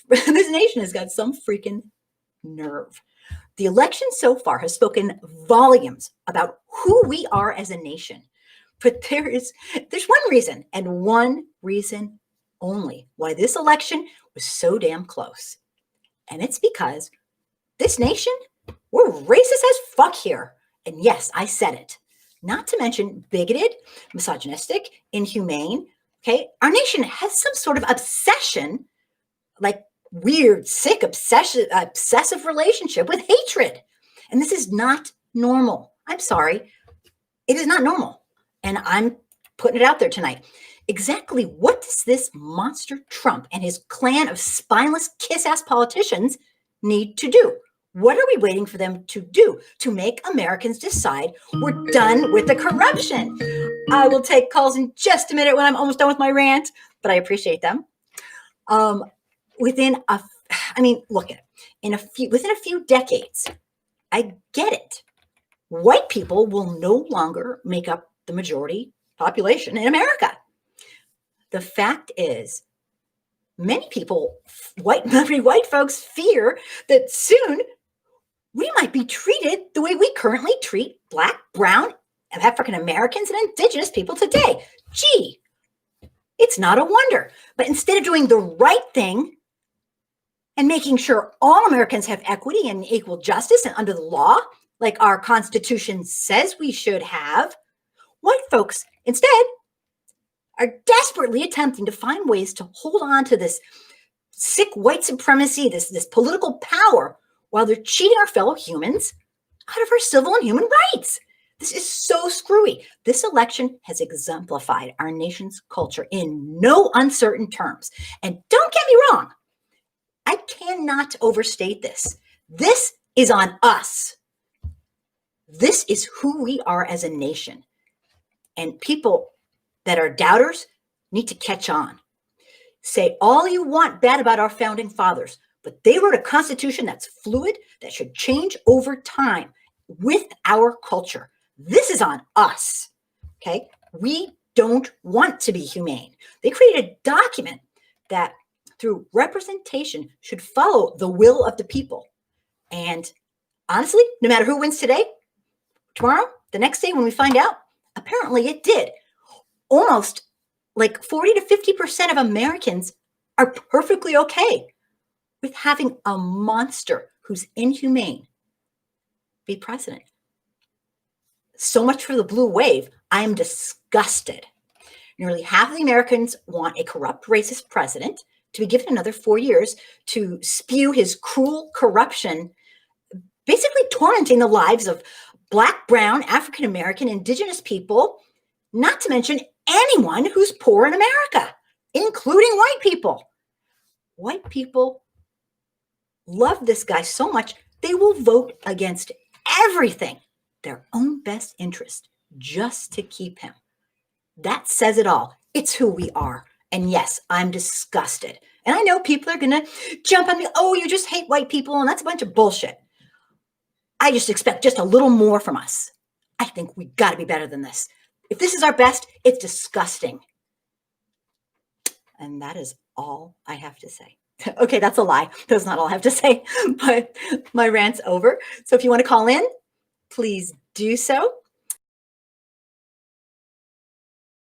this nation has got some freaking nerve. The election so far has spoken volumes about who we are as a nation. But there's one reason, and one reason only, why this election was so damn close. And it's because this nation, we're racist as fuck here. And yes, I said it. Not to mention bigoted, misogynistic, inhumane. Okay, our nation has some sort of obsession, like weird, sick, obsessive relationship with hatred. And this is not normal. I'm sorry. It is not normal. And I'm putting it out there tonight. Exactly what does this monster Trump and his clan of spineless kiss-ass politicians need to do? What are we waiting for them to do to make Americans decide we're done with the corruption? I will take calls in just a minute when I'm almost done with my rant, but I appreciate them. Within a few decades, I get it. White people will no longer make up the majority population in America. The fact is, many people, white folks, fear that soon we might be treated the way we currently treat Black, brown, African Americans, and Indigenous people today. Gee, it's not a wonder. But instead of doing the right thing and making sure all Americans have equity and equal justice and under the law, like our Constitution says we should have, white folks instead are desperately attempting to find ways to hold on to this sick white supremacy, this political power, while they're cheating our fellow humans out of our civil and human rights. This is so screwy. This election has exemplified our nation's culture in no uncertain terms. And don't get me wrong, I cannot overstate this. This is on us. This is who we are as a nation. And people that are doubters need to catch on. Say all you want bad about our founding fathers, but they wrote a constitution that's fluid, that should change over time with our culture. This is on us, okay? We don't want to be humane. They created a document that through representation should follow the will of the people. And honestly, no matter who wins today, tomorrow, the next day when we find out, apparently it did. Almost like 40 to 50% of Americans are perfectly okay with having a monster who's inhumane be president. So much for the blue wave. I am disgusted. Nearly half of the Americans want a corrupt, racist president to be given another 4 years to spew his cruel corruption, basically tormenting the lives of Black, brown, African American, Indigenous people, not to mention anyone who's poor in America, including white people. White people love this guy so much, they will vote against everything, their own best interest, just to keep him. That says it all. It's who we are. And yes, I'm disgusted. And I know people are going to jump on me. Oh, you just hate white people. And that's a bunch of bullshit. I just expect just a little more from us. I think we got to be better than this. If this is our best, it's disgusting. And that is all I have to say. Okay, that's a lie. That's not all I have to say, but my rant's over. So if you want to call in, please do so.